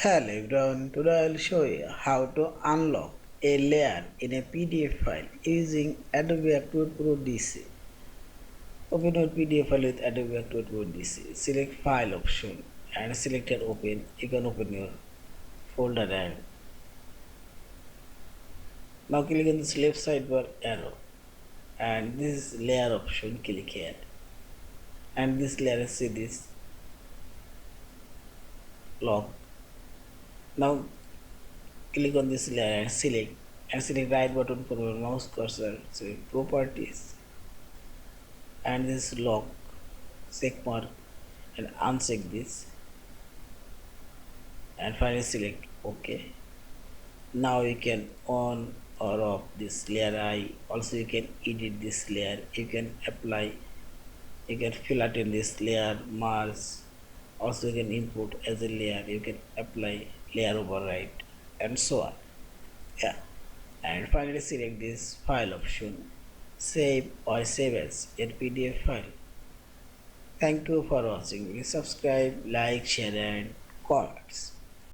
Hello everyone, today I'll show you how to unlock a layer in a PDF file using Adobe Acrobat Pro DC. Open your PDF file with Adobe Acrobat Pro DC. Select File option and select and open. You can open your folder and now click on this left sidebar arrow and this is layer option. Click here and this layer see this lock. Now click on this layer and select right button for your mouse cursor. Select properties and this lock check mark and uncheck this and finally select OK. Now you can on or off this layer eye. Also you can edit this layer, you can apply, you can fill out in this layer, merge. Also you can input as a layer, you can apply layer override and so on. Yeah, and finally select this file option, save or save as a PDF file. Thank you for watching. Please subscribe, like, share and comments.